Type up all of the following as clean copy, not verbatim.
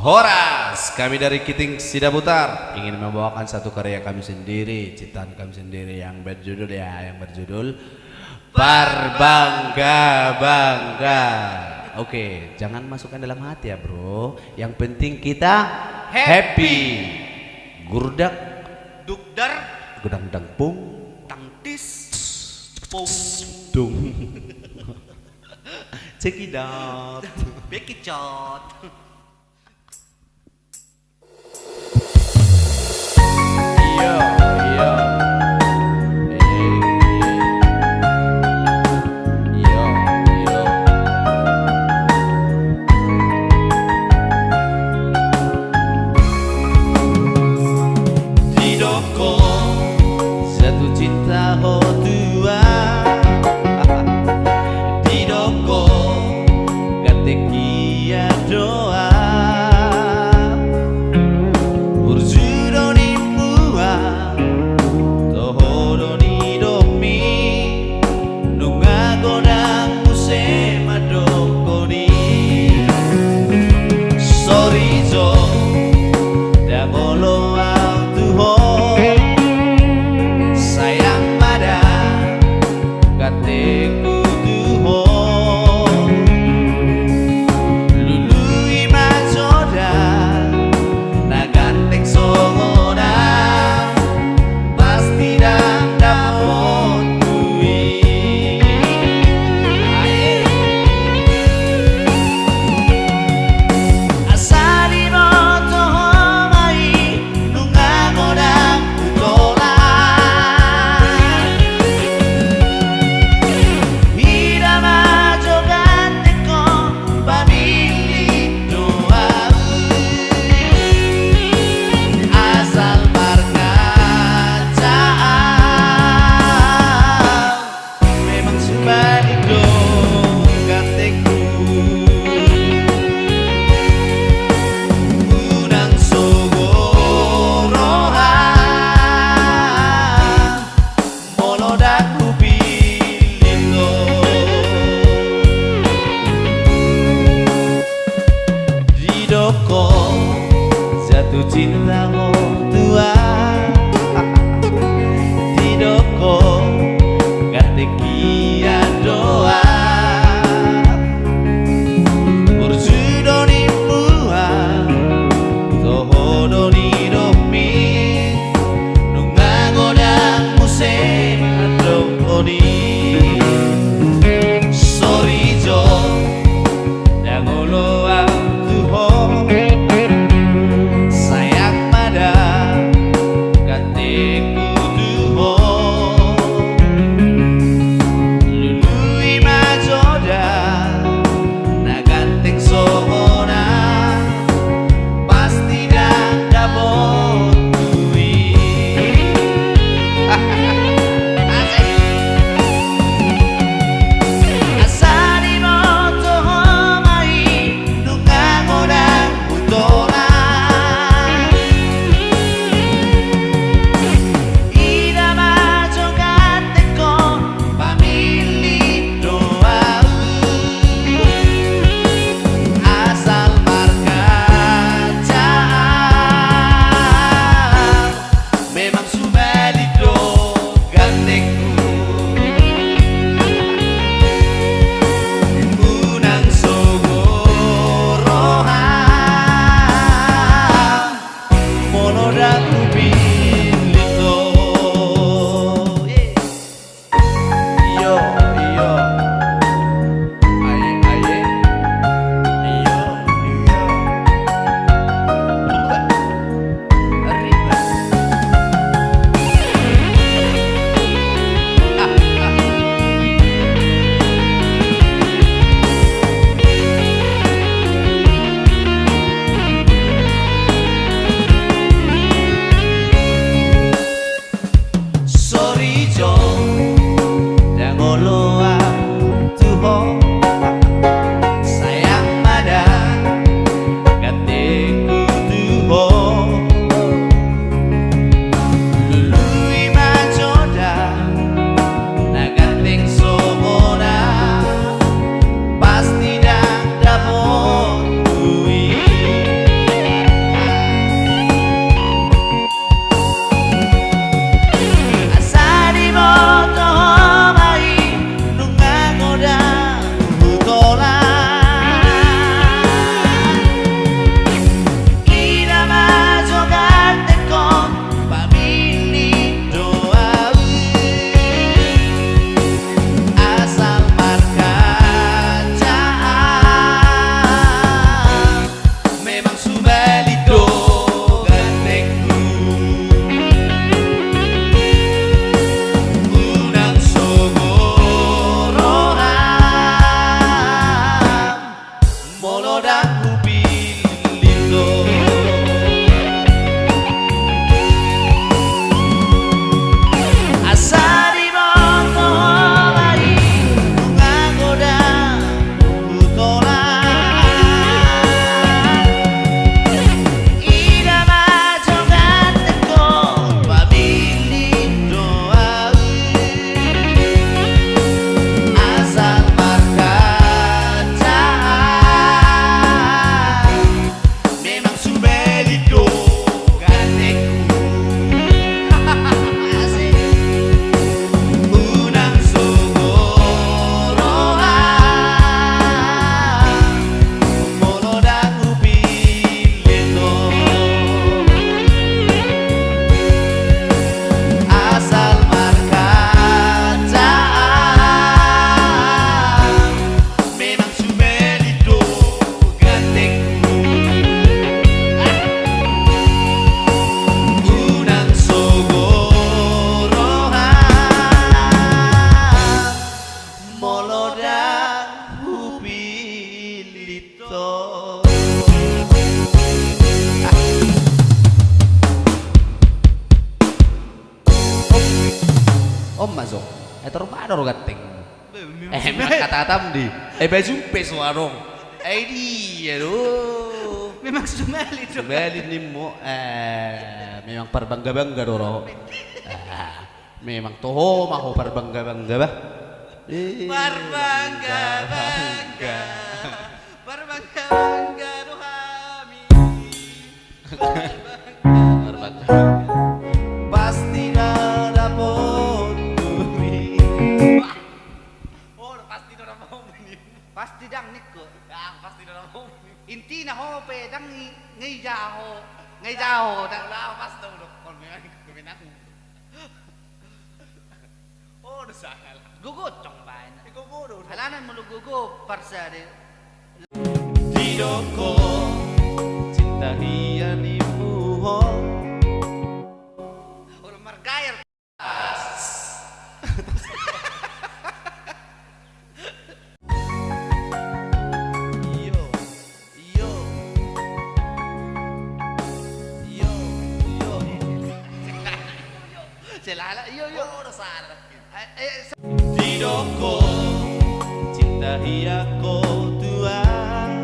Horas, kami dari Kiting Sidaputar ingin membawakan satu karya kami sendiri, ciptaan kami sendiri yang berjudul Berbangga Bangga. Oke, jangan masukkan dalam hati ya bro. Yang penting kita happy. Gurdak, Dukdar, gudang dang pung, tangtis, pung, dung. Cekidot, bekicot. Yo, yo. Yo, yo. Didoko, Satu cinta ho dua. didoko, Katekia doa Urjudo ni mua Tohodo ni domi Nunga godang musema doko ni Sorizo Dagolo ang tuho Sayang pada Kateku tuho Lului majoda Nagantek songoda Pasti dan dapat kui Asali mo tohomai Nunga godang utola Hida majogante ko pamili doa Asal berkacau Memang sebalik dong kateku Unang sogorohan Molodak kupililo Didoko Jatuh cinta ho tua Didoko Katekia doa Urjudo ni mua Tohodo ni domi Nunga godang musim Adongoni Sorijo Dangolo ang tuho Sayang pada masuk. Tornado gating. Kata-kata di. Baju pes warung. Di, aduh. Memang sumali dong. Sumali nih mo. Memang perbangga-bangga doro. Memang toho mau perbangga-bangga bah. Berbangga-bangga. Berbangga-bangga rohami. Berbangga. Pasti dapat bumi. Oh, pasti na mau ini. Pasti dang niko. Pasti na mau. Inti na ho pe dang ngay jaho. Ngay jaho dang lao pas dong kon memang aku. Oh, udah salah. Gugut dong bain. Gugut. Halanan mo gugut parsa de. Hidupku cinta hianimu. Orang margayar. Yo, yo, yo, yo. Selala, yo. Udah salah. Hidupku cinta hiaku Tuhan.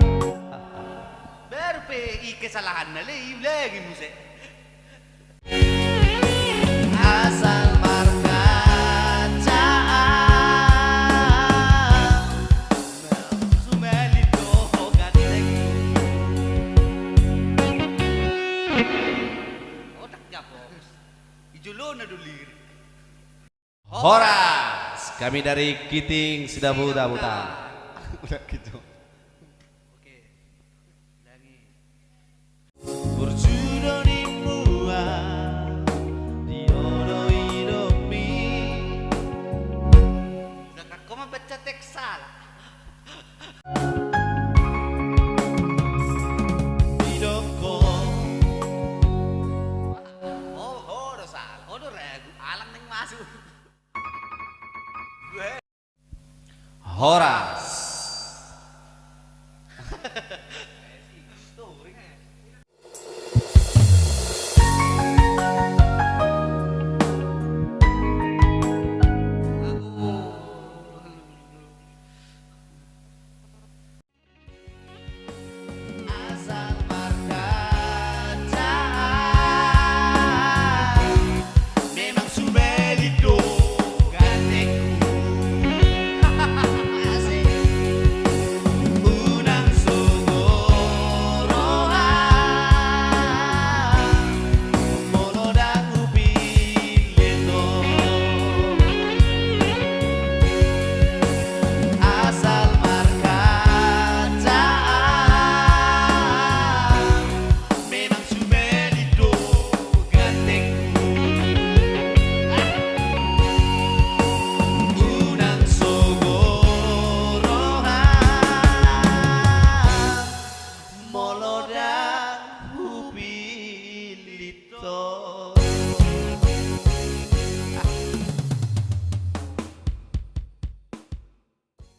Baru pe kesalahan na lagi mo se. Asal markacaan Sumali do gating. Otak niya po. Ijulo na dulir. Horas, kami dari Kiting Sidabuta. Udah gitu. Oke. Lagi. Berjudo di buah di oro hidupi. Udah ko mabaca teks salah. Hidupku Oh, udah salah. Oh, udah ragu. Alang neng masuk. Horas,